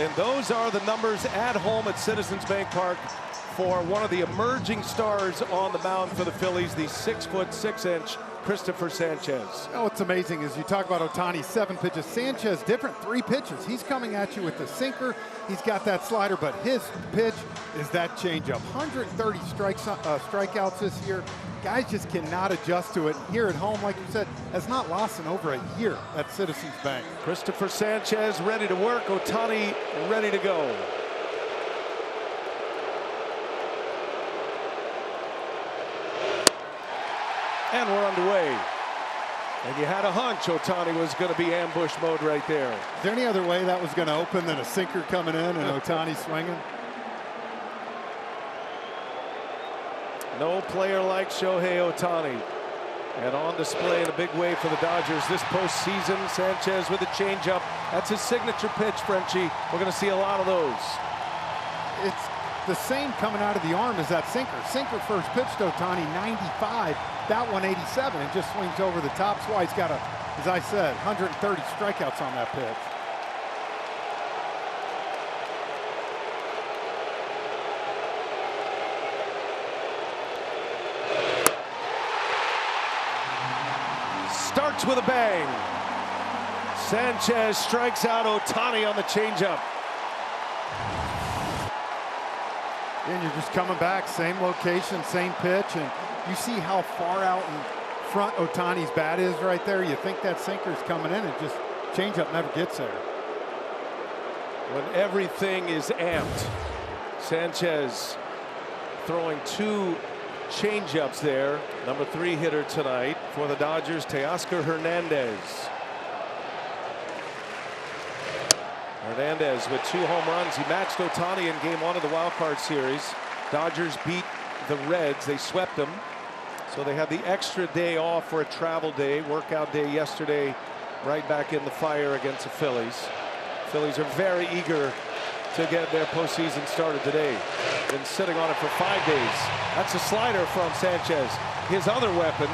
And those are the numbers at home at Citizens Bank Park for one of the emerging stars on the mound for the Phillies, the 6'6" Cristopher Sánchez. Oh, what's amazing is you talk about Ohtani, 7 pitches. Sanchez, different, 3 pitches. He's coming at you with the sinker. He's got that slider, but his pitch is that changeup. 130 strikeouts this year. Guys just cannot adjust to it. Here at home, like you said, has not lost in over a year at Citizens Bank. Cristopher Sánchez ready to work. Ohtani ready to go. And we're underway. And you had a hunch Ohtani was going to be ambush mode right there. Is there any other way that was going to open than a sinker coming in and Ohtani swinging? No player like Shohei Ohtani. And on display in a big way for the Dodgers this postseason. Sanchez with a changeup. That's his signature pitch, Frenchie. We're going to see a lot of those. It's the same coming out of the arm as that sinker. Sinker first pitch to Ohtani, 95. That one, 87, and just swings over the top. That's why he's got, as I said, 130 strikeouts on that pitch. Starts with a bang. Sanchez strikes out Ohtani on the changeup. And you're just coming back, same location, same pitch, and you see how far out in front Ohtani's bat is right there. You think that sinker's coming in, and just changeup never gets there. When everything is amped, Sanchez throwing 2 changeups there. Number 3 hitter tonight for the Dodgers, Teoscar Hernandez. Hernandez with 2 home runs. He matched Ohtani in game 1 of the wild card series. Dodgers beat the Reds. They swept them. So they had the extra day off for a travel day, workout day yesterday, right back in the fire against the Phillies. Phillies are very eager to get their postseason started today. Been sitting on it for 5 days. That's a slider from Sanchez. His other weapon,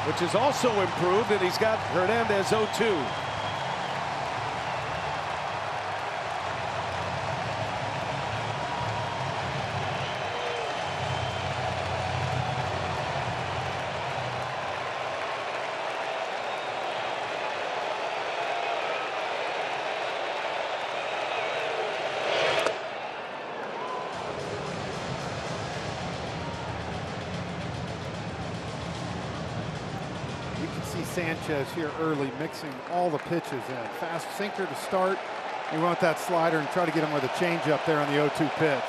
which is also improved, and he's got Hernandez 0-2. Sanchez here early, mixing all the pitches in. Fast sinker to start. You want that slider and try to get him with a changeup there on the 0-2 pitch.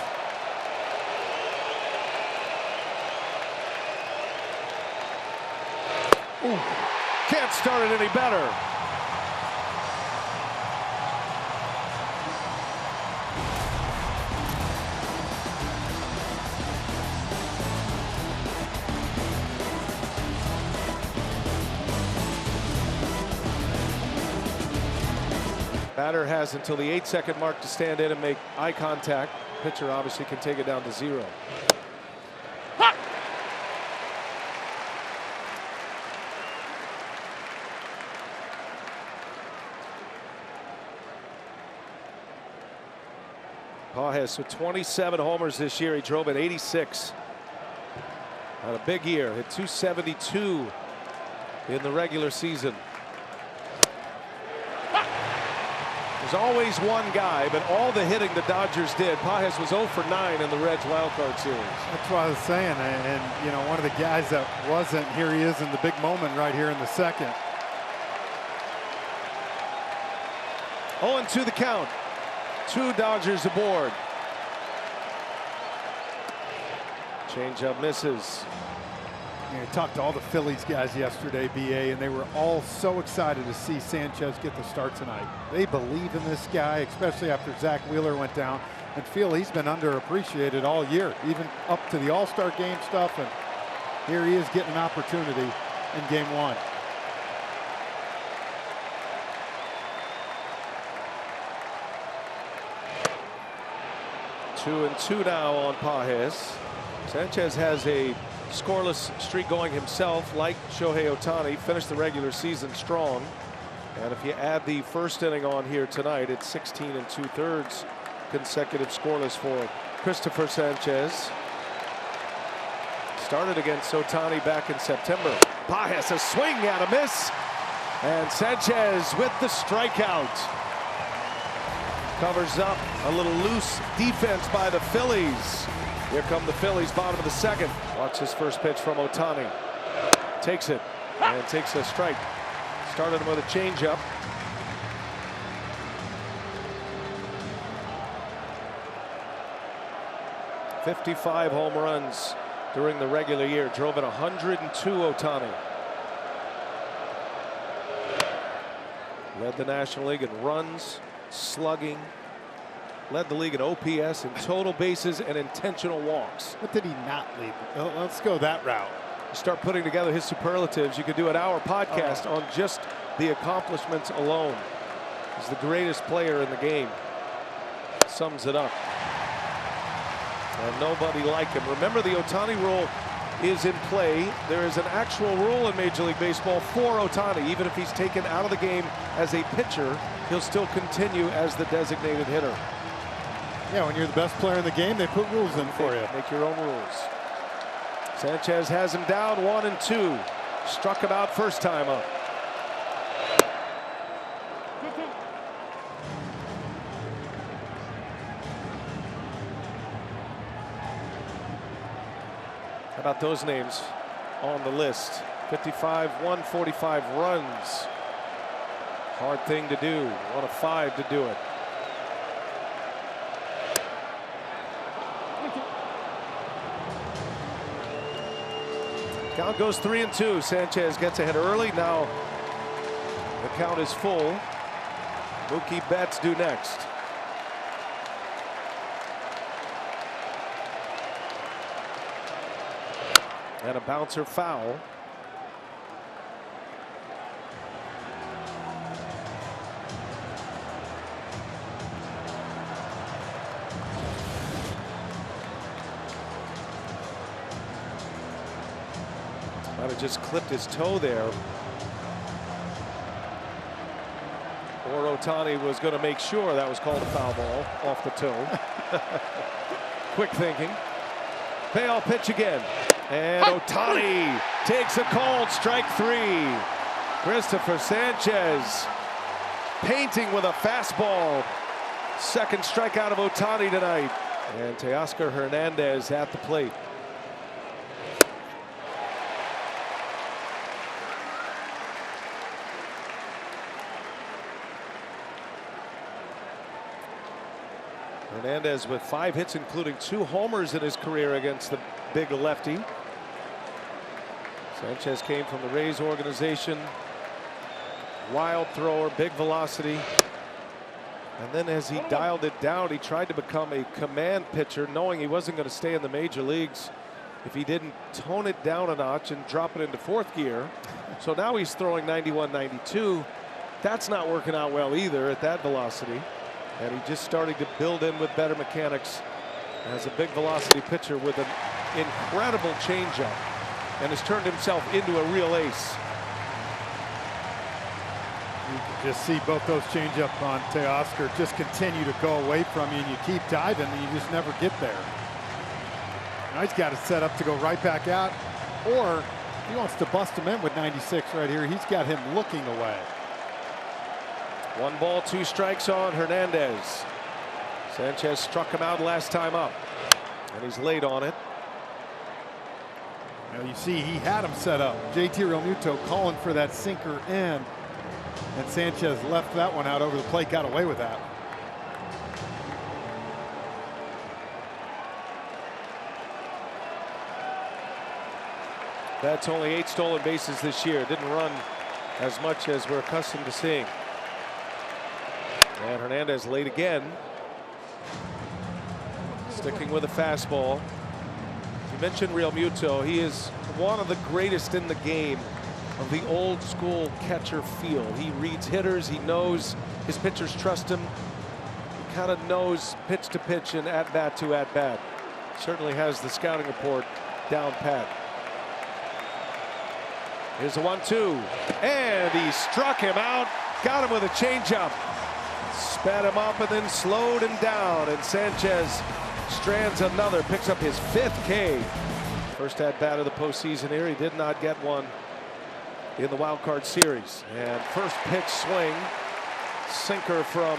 Ooh, can't start it any better. Batter has until the 8-second mark to stand in and make eye contact. Pitcher obviously can take it down to 0. Ha! Pages with 27 homers this year. He drove at 86. Had a big year. Hit 272 in the regular season. There's always one guy, but all the hitting the Dodgers did. Pages was 0 for 9 in the Reds wildcard series. That's what I was saying. And you know, one of the guys that wasn't, here he is in the big moment right here in the second. 0-2 the count. 2 Dodgers aboard. Changeup misses. I talked to all the Phillies guys yesterday, BA, and they were all so excited to see Sanchez get the start tonight. They believe in this guy, especially after Zach Wheeler went down, and feel he's been underappreciated all year, even up to the All-Star game stuff, and here he is getting an opportunity in game 1. Two and two now on Pages. Sanchez has a scoreless streak going himself, like Shohei Ohtani. Finished the regular season strong. And if you add the first inning on here tonight, it's 16 2/3 consecutive scoreless for Cristopher Sánchez. Started against Ohtani back in September. Pages a swing and a miss. And Sanchez with the strikeout. Covers up a little loose defense by the Phillies. Here come the Phillies, bottom of the second. Watch this first pitch from Ohtani. Takes it and takes a strike. Started him with a changeup. .55 home runs during the regular year. Drove in 102 Ohtani. Led the National League in runs, slugging. Led the league in OPS and total bases and intentional walks. What did he not lead? Let's go that route. You start putting together his superlatives. You could do an hour podcast on just the accomplishments alone. He's the greatest player in the game. Sums it up. And nobody like him. Remember, the Ohtani rule is in play. There is an actual rule in Major League Baseball for Ohtani. Even if he's taken out of the game as a pitcher, he'll still continue as the designated hitter. Yeah, when you're the best player in the game, they put rules in for you. Make your own rules. Sanchez has him down 1-2. Struck him out first time up. How about those names on the list? 55, 145 runs. Hard thing to do. 1 of 5 to do it. Count goes 3-2. Sanchez gets ahead early. Now the count is full. Mookie Betts due next. And a bouncer foul. Might have just clipped his toe there. Or Ohtani was going to make sure that was called a foul ball off the toe. Quick thinking. Payoff pitch again. And Ohtani takes a called strike 3. Cristopher Sánchez painting with a fastball. Second strikeout of Ohtani tonight. And Teoscar Hernandez at the plate. Hernandez with 5 hits, including 2 homers in his career against the big lefty. Sanchez came from the Rays organization. Wild thrower, big velocity. And then as he dialed it down, he tried to become a command pitcher, knowing he wasn't going to stay in the major leagues if he didn't tone it down a notch and drop it into 4th gear. So now he's throwing 91, 92. That's not working out well either at that velocity. And he just started to build in with better mechanics as a big velocity pitcher with an incredible changeup, and has turned himself into a real ace. You can just see both those changeup on Teoscar just continue to go away from you, and you keep diving and you just never get there. Now he's got it set up to go right back out, or if he wants to bust him in with 96 right here, he's got him looking away. 1 ball, 2 strikes on Hernandez. Sanchez struck him out last time up, and he's late on it. Now you see he had him set up. JT Realmuto calling for that sinker in, and Sanchez left that one out over the plate, got away with that. That's only 8 stolen bases this year. Didn't run as much as we're accustomed to seeing. And Hernandez late again. Sticking with a fastball. You mentioned Realmuto. He is one of the greatest in the game of the old school catcher feel. He reads hitters. He knows his pitchers trust him. He kind of knows pitch to pitch and at bat to at bat. Certainly has the scouting report down pat. Here's a 1-2, and he struck him out got him with a changeup. Sped him up and then slowed him down. And Sanchez strands another, picks up his 5th K. First at bat of the postseason here. He did not get one in the wild card series. And first pitch swing, sinker from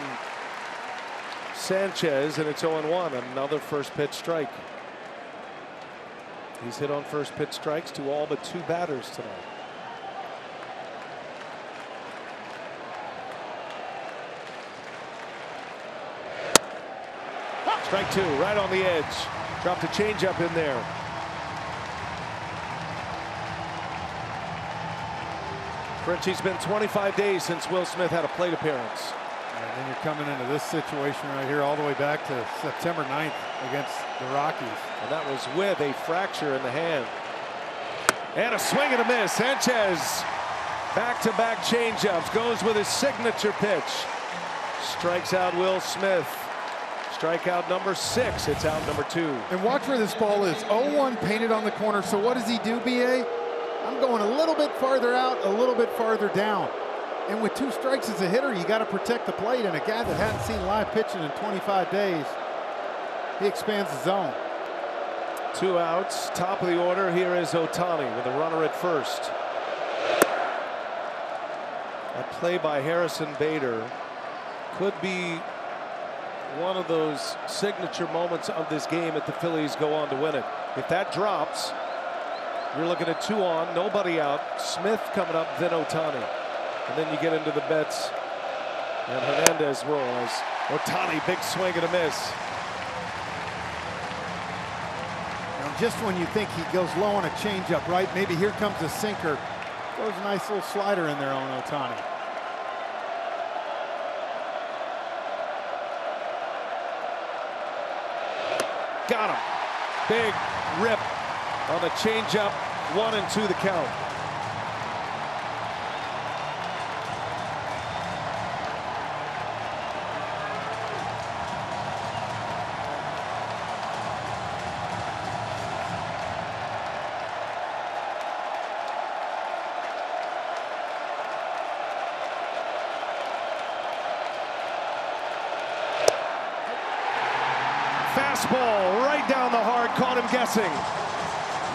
Sanchez, and it's 0-1. Another first pitch strike. He's hit on first pitch strikes to all but 2 batters tonight. Strike 2, right on the edge. Dropped a changeup in there. Frenchie's been 25 days since Will Smith had a plate appearance. And then you're coming into this situation right here all the way back to September 9th against the Rockies. And that was with a fracture in the hand. And a swing and a miss. Sanchez, back-to-back changeups, goes with his signature pitch. Strikes out Will Smith. Strikeout number 6. It's out number 2. And watch where this ball is. 0-1 painted on the corner. So what does he do, BA? I'm going a little bit farther out, a little bit farther down. And with 2 strikes as a hitter, you got to protect the plate. And a guy that hadn't seen live pitching in 25 days, he expands the zone. 2 outs, top of the order. Here is Ohtani with a runner at first. A play by Harrison Bader could be one of those signature moments of this game if the Phillies go on to win it. If that drops, you're looking at 2 on, nobody out. Smith coming up, then Ohtani. And then you get into the Betts and Hernandez roll as Ohtani, big swing and a miss. Now just when you think he goes low on a changeup, right? Maybe here comes a sinker. Throws a nice little slider in there on Ohtani. Got him. Big rip on the changeup. 1-2 the count. Fastball right down the heart, caught him guessing.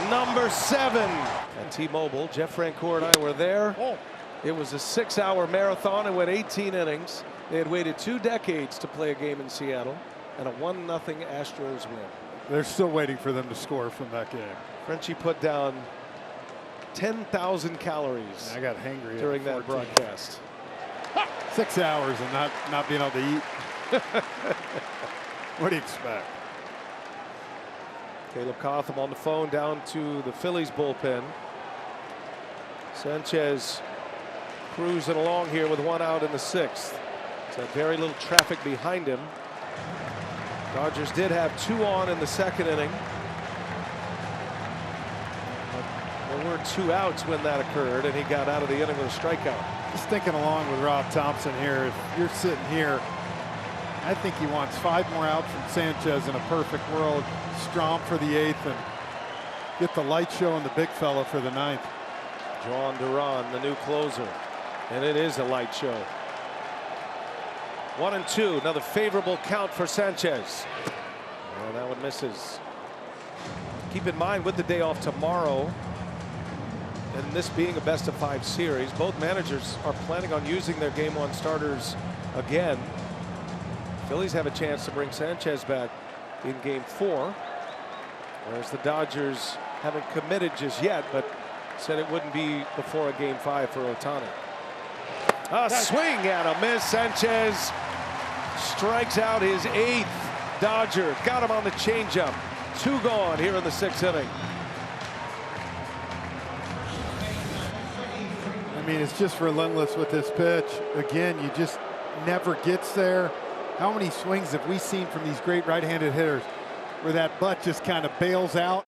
Number 7 at T-Mobile. Jeff Francoeur and I were there. It was a 6-hour marathon. It went 18 innings. They had waited 2 decades to play a game in Seattle, and a 1-0 Astros win. They're still waiting for them to score from that game. Frenchie put down 10,000 calories. I got hangry during that broadcast. 6 hours and not being able to eat. What do you expect? Caleb Cotham on the phone down to the Phillies bullpen. Sanchez cruising along here with 1 out in the 6th. So very little traffic behind him. Dodgers did have 2 on in the 2nd inning. But there were 2 outs when that occurred, and he got out of the inning with a strikeout. Just thinking along with Rob Thompson here, if you're sitting here, I think he wants 5 more outs from Sanchez in a perfect world. Strom for the 8th and get the light show on the big fella for the 9th. John Duran, the new closer, and it is a light show. 1-2, another favorable count for Sanchez. And that one misses. Keep in mind, with the day off tomorrow, and this being a best-of-5 series, both managers are planning on using their Game 1 starters again. Phillies have a chance to bring Sanchez back in Game 4, whereas the Dodgers haven't committed just yet, but said it wouldn't be before a Game 5 for Ohtani. A swing and a miss. Sanchez strikes out his 8th Dodger. Got him on the changeup. 2 gone here in the 6th inning. I mean, it's just relentless with this pitch. Again, you just never gets there. How many swings have we seen from these great right-handed hitters where that butt just kind of bails out